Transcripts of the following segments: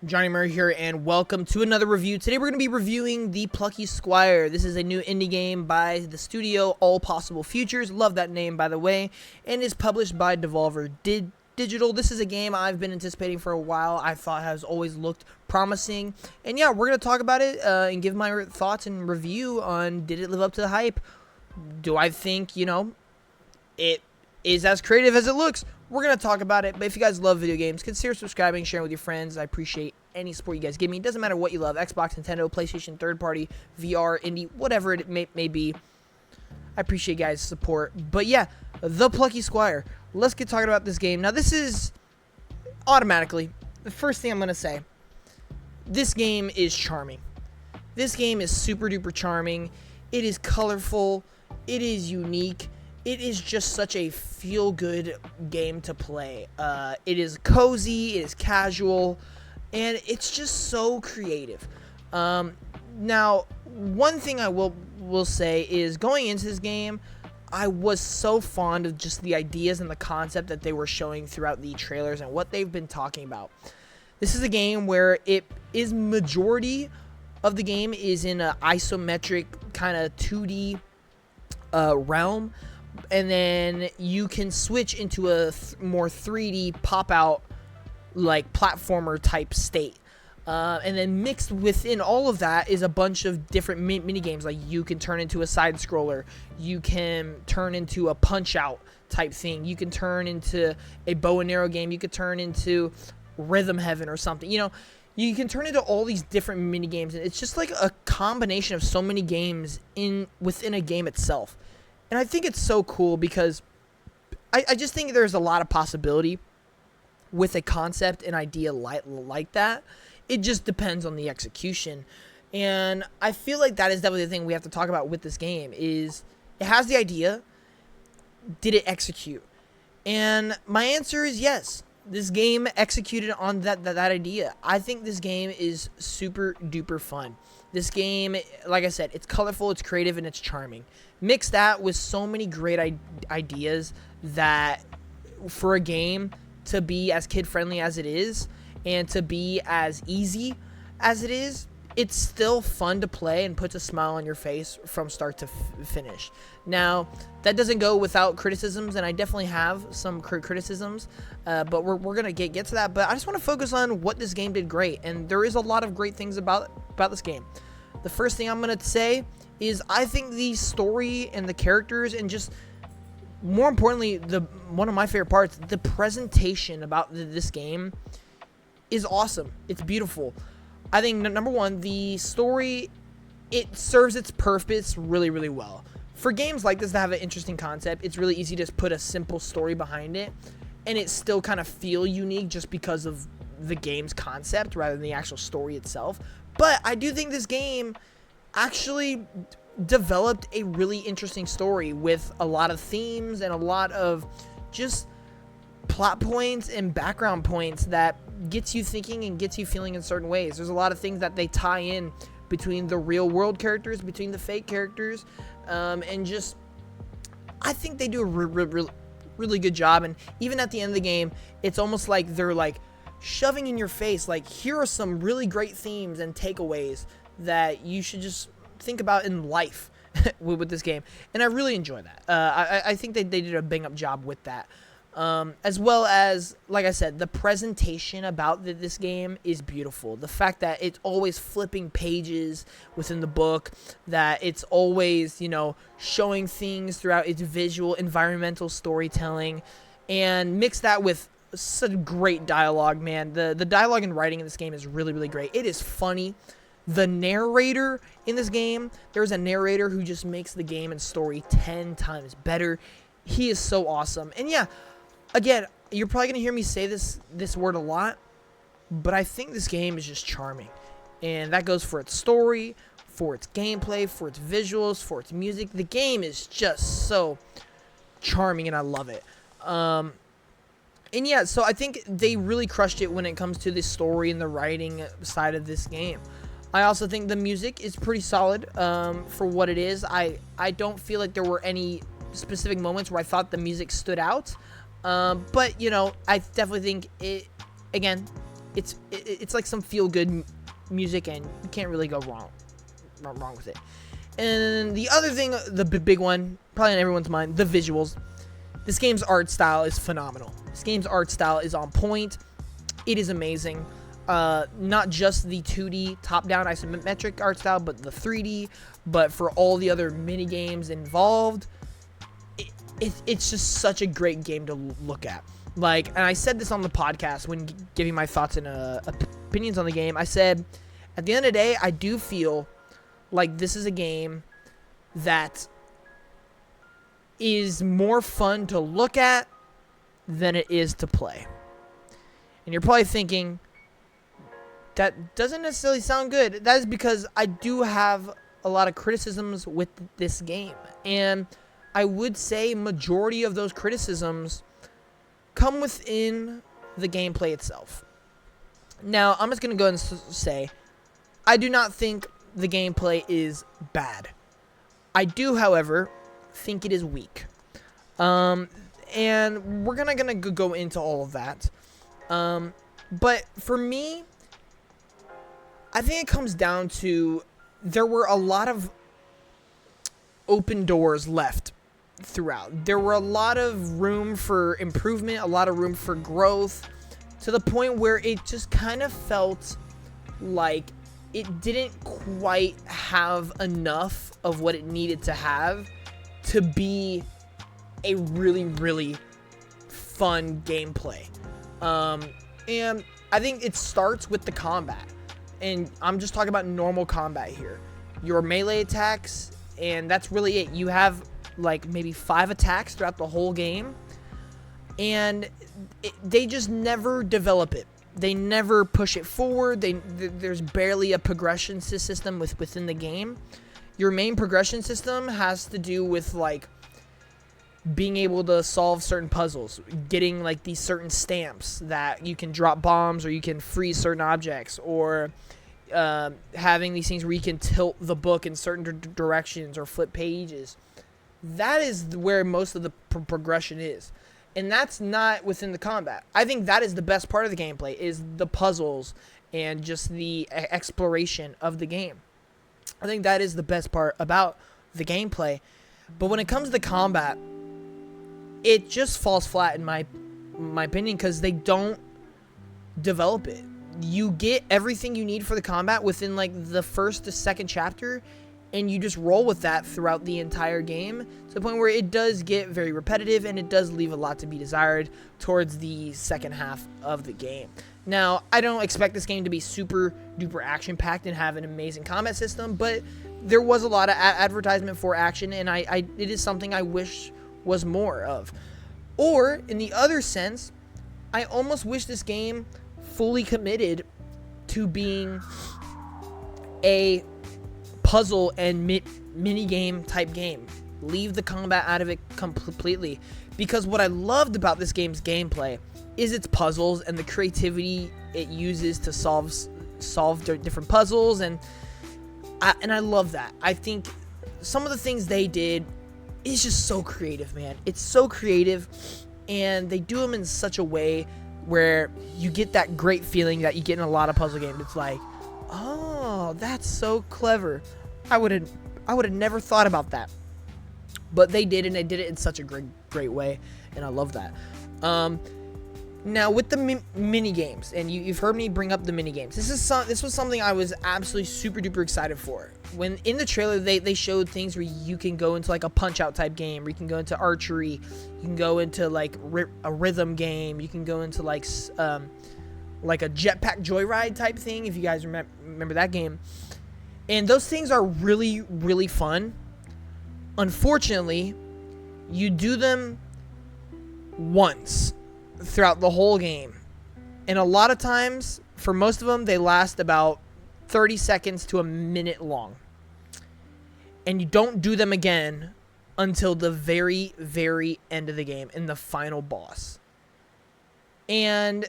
Johnny Murray here, and welcome to another review. Today we're going to be reviewing the Plucky Squire. This is a new indie game by the studio All Possible Futures. Love that name, by the way. And is published by Devolver Digital. This is a game I've been anticipating for a while. I thought has always looked promising. And yeah, we're going to talk about it and give my thoughts and review on did it live up to the hype. Do I think, it is as creative as it looks? We're going to talk about it, but if you guys love video games, consider subscribing, sharing with your friends. I appreciate any support you guys give me. It doesn't matter what you love, Xbox, Nintendo, PlayStation, third-party, VR, indie, whatever it may be. I appreciate you guys' support. But yeah, the Plucky Squire. Let's get talking about this game. Now, this is automatically the first thing I'm going to say. This game is charming. This game is super-duper charming. It is colorful. It is unique. It is just such a feel-good game to play. It is cozy, it is casual, and it's just so creative. Now, one thing I will say is going into this game, I was so fond of just the ideas and the concept that they were showing throughout the trailers and what they've been talking about. This is a game where majority of the game is in an isometric kind of 2D realm. And then you can switch into a more 3D pop-out, like, platformer type state. And then mixed within all of that is a bunch of different mini games. Like, you can turn into a side-scroller. You can turn into a punch-out type thing. You can turn into a bow and arrow game. You could turn into Rhythm Heaven or something. You can turn into all these different mini games. And it's just like a combination of so many games within a game itself. And I think it's so cool because I just think there's a lot of possibility with a concept and idea like that. It just depends on the execution. And I feel like that is definitely the thing we have to talk about with this game is it has the idea. Did it execute? And my answer is yes. This game executed on that idea. I think this game is super duper fun. This game, like I said, it's colorful, it's creative, and it's charming. Mix that with so many great ideas that for a game to be as kid-friendly as it is and to be as easy as it is, it's still fun to play and puts a smile on your face from start to finish. Now, that doesn't go without criticisms, and I definitely have some criticisms, but we're going to get to that. But I just want to focus on what this game did great, and there is a lot of great things about this game. The first thing I'm going to say is I think the story and the characters and just more importantly, one of my favorite parts, the presentation about this game is awesome. It's beautiful. I think, number one, the story, it serves its purpose really, really well. For games like this that have an interesting concept, it's really easy to just put a simple story behind it, and it still kind of feel unique just because of the game's concept rather than the actual story itself. But I do think this game actually developed a really interesting story with a lot of themes and a lot of just plot points and background points that gets you thinking and gets you feeling in certain ways. There's a lot of things that they tie in between the real world characters, between the fake characters, and just I think they do a really good job. And even at the end of the game, it's almost like they're like shoving in your face, like, here are some really great themes and takeaways that you should just think about in life with this game. And I really enjoy that. I think they did a bang-up job with that. As well as, like I said, the presentation about this game is beautiful. The fact that it's always flipping pages within the book, that it's always, showing things throughout its visual, environmental storytelling, and mix that with such great dialogue, man. The dialogue and writing in this game is really, really great. It is funny. The narrator in this game, there's a narrator who just makes the game and story 10 times better. He is so awesome. And yeah, again, you're probably going to hear me say this word a lot, but I think this game is just charming. And that goes for its story, for its gameplay, for its visuals, for its music. The game is just so charming, and I love it. And yeah, so I think they really crushed it when it comes to the story and the writing side of this game. I also think the music is pretty solid for what it is. I don't feel like there were any specific moments where I thought the music stood out. But, I definitely think it, again, it's like some feel good music, and you can't really go wrong with it. And the other thing, the big one, probably on everyone's mind, the visuals. This game's art style is phenomenal. This game's art style is on point. It is amazing. Not just the 2D top-down isometric art style, but the 3D, but for all the other mini games involved. It's just such a great game to look at. Like, and I said this on the podcast when giving my thoughts and opinions on the game. I said, at the end of the day, I do feel like this is a game that is more fun to look at than it is to play. And you're probably thinking, that doesn't necessarily sound good. That is because I do have a lot of criticisms with this game. And I would say majority of those criticisms come within the gameplay itself. Now, I'm just going to go and say, I do not think the gameplay is bad. I do, however, think it is weak. And we're gonna go into all of that. But for me, I think it comes down to there were a lot of open doors left throughout. There were a lot of room for improvement, a lot of room for growth, to the point where it just kind of felt like it didn't quite have enough of what it needed to have to be a really, really fun gameplay. And I think it starts with the combat. And I'm just talking about normal combat here. Your melee attacks, and that's really it. You have like maybe 5 attacks throughout the whole game. And they just never develop it. They never push it forward. There's barely a progression system within the game. Your main progression system has to do with like being able to solve certain puzzles, getting like these certain stamps that you can drop bombs, or you can freeze certain objects, or having these things where you can tilt the book in certain directions or flip pages. That is where most of the progression is. And that's not within the combat. I think that is the best part of the gameplay, is the puzzles and just the exploration of the game. I think that is the best part about the gameplay. But when it comes to combat, it just falls flat in my opinion, because they don't develop it. You get everything you need for the combat within like the first to second chapter, and you just roll with that throughout the entire game, to the point where it does get very repetitive, and it does leave a lot to be desired towards the second half of the game. Now, I don't expect this game to be super duper action packed and have an amazing combat system, but there was a lot of advertisement for action, and it is something I wish was more of. Or in the other sense, I almost wish this game fully committed to being a puzzle and mini game type game. Leave the combat out of it completely, because what I loved about this game's gameplay is its puzzles and the creativity it uses to solve different puzzles, and I love that. I think some of the things they did is just so creative, man. It's so creative, and they do them in such a way where you get that great feeling that you get in a lot of puzzle games. It's like, oh, that's so clever. I would have never thought about that. But they did, and they did it in such a great way, and I love that. Now with the mini games, and you've heard me bring up the mini games. This was something I was absolutely super duper excited for. When in the trailer they showed things where you can go into like a punch out type game, where you can go into archery, you can go into like a rhythm game, you can go into like a jetpack joyride type thing, if you guys remember that game. And those things are really, really fun. Unfortunately, you do them once throughout the whole game. And a lot of times, for most of them, they last about 30 seconds to a minute long. And you don't do them again until the very, very end of the game, in the final boss. And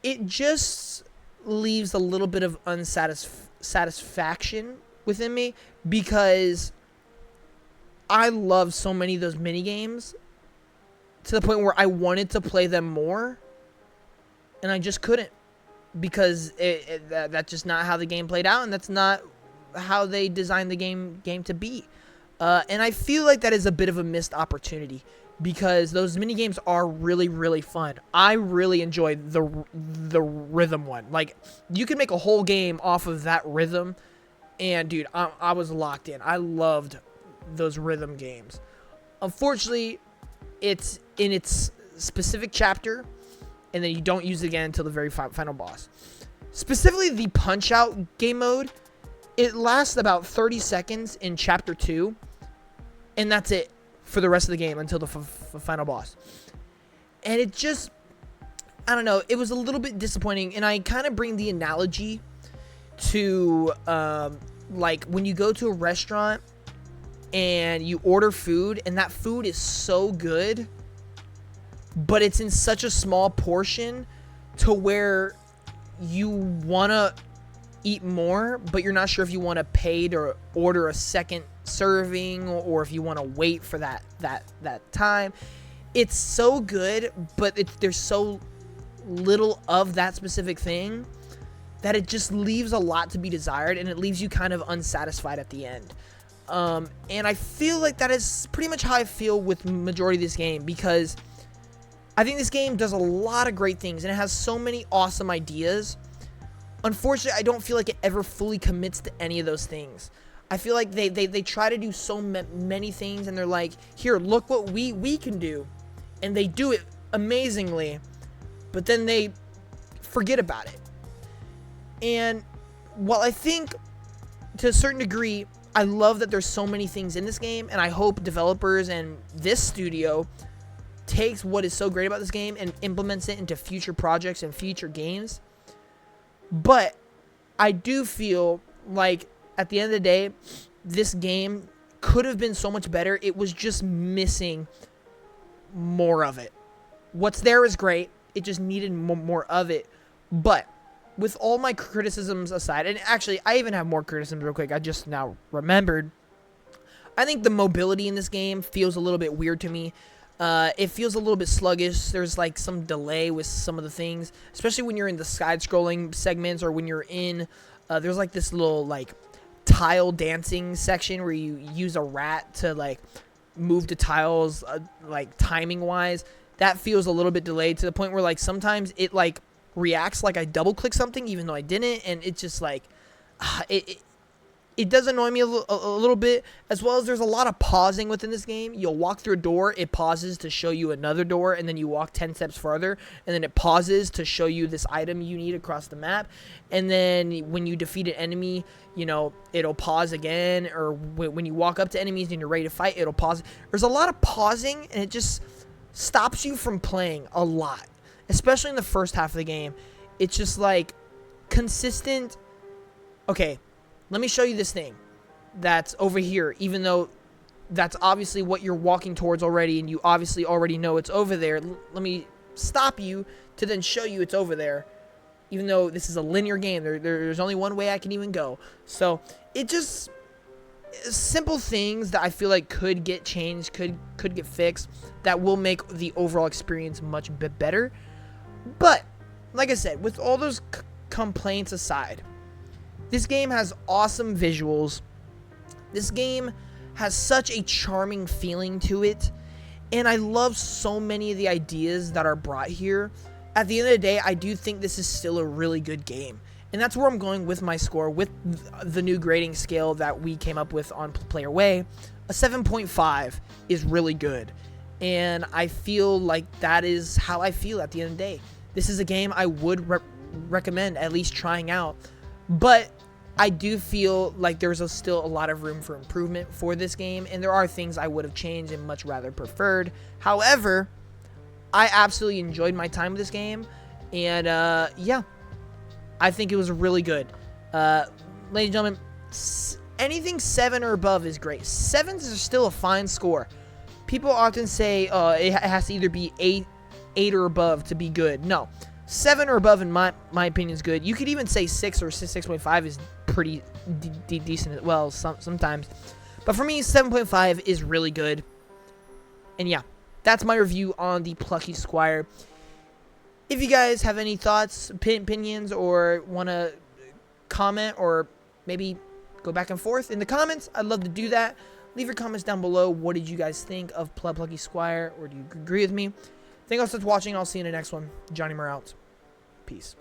it just leaves a little bit of unsatisfaction within me, because I love so many of those mini games to the point where I wanted to play them more, and I just couldn't, because that's just not how the game played out, and that's not how they designed the game to be. And I feel like that is a bit of a missed opportunity, because those mini games are really, really fun. I really enjoyed the rhythm one. Like, you can make a whole game off of that rhythm, and dude, I was locked in. I loved those rhythm games. Unfortunately, it's in its specific chapter, and then you don't use it again until the very final boss. Specifically, the Punch-Out game mode, it lasts about 30 seconds in Chapter 2, and that's it for the rest of the game until the final boss. And it just, I don't know, it was a little bit disappointing, and I kind of bring the analogy to, like, when you go to a restaurant and you order food, and that food is so good, but it's in such a small portion to where you want to eat more, but you're not sure if you want to pay to order a second serving, or if you want to wait for that time. It's so good, but there's so little of that specific thing that it just leaves a lot to be desired, and it leaves you kind of unsatisfied at the end. And I feel like that is pretty much how I feel with majority of this game, because I think this game does a lot of great things, and it has so many awesome ideas. Unfortunately, I don't feel like it ever fully commits to any of those things. I feel like they try to do so many things, and they're like, here, look what we can do. And they do it amazingly, but then they forget about it. And while I think, to a certain degree, I love that there's so many things in this game, and I hope developers and this studio takes what is so great about this game and implements it into future projects and future games. But I do feel like at the end of the day, this game could have been so much better. It was just missing more of it. What's there is great. It just needed more of it. But with all my criticisms aside, and actually I even have more criticisms real quick, I just now remembered, I think the mobility in this game feels a little bit weird to me. It feels a little bit sluggish. There's like some delay with some of the things, especially when you're in the side-scrolling segments, or when you're in, there's like this little like tile dancing section where you use a rat to like move the tiles, like timing wise. That feels a little bit delayed, to the point where like sometimes it like reacts like I double click something even though I didn't, and it's just like it does annoy me a little bit, as well as there's a lot of pausing within this game. You'll walk through a door, it pauses to show you another door, and then you walk 10 steps farther, and then it pauses to show you this item you need across the map. And then when you defeat an enemy, you know, it'll pause again, or when you walk up to enemies and you're ready to fight, it'll pause. There's a lot of pausing, and it just stops you from playing a lot, especially in the first half of the game. It's just like consistent. Okay, let me show you this thing that's over here, even though that's obviously what you're walking towards already, and you obviously already know it's over there. Let me stop you to then show you it's over there, even though this is a linear game. There's only one way I can even go. So it just, simple things that I feel like could get changed, could get fixed, that will make the overall experience much bit better. But like I said, with all those complaints aside, this game has awesome visuals. This game has such a charming feeling to it, and I love so many of the ideas that are brought here. At the end of the day, I do think this is still a really good game, and that's where I'm going with my score, with the new grading scale that we came up with on Player Way. A 7.5 is really good, and I feel like that is how I feel at the end of the day. This is a game I would recommend at least trying out, but I do feel like there's still a lot of room for improvement for this game, and there are things I would have changed and much rather preferred. However, I absolutely enjoyed my time with this game, and yeah, I think it was really good. Ladies and gentlemen, anything 7 or above is great. 7s are still a fine score. People often say it has to either be 8 or above to be good. No. 7 or above, in my opinion, is good. You could even say 6 or 6.5 is pretty decent as well sometimes. But for me, 7.5 is really good. And yeah, that's my review on the Plucky Squire. If you guys have any thoughts, opinions, or want to comment or maybe go back and forth in the comments, I'd love to do that. Leave your comments down below. What did you guys think of Plucky Squire, or do you agree with me? Thank you all for watching. I'll see you in the next one. Johnny Moore out. Peace.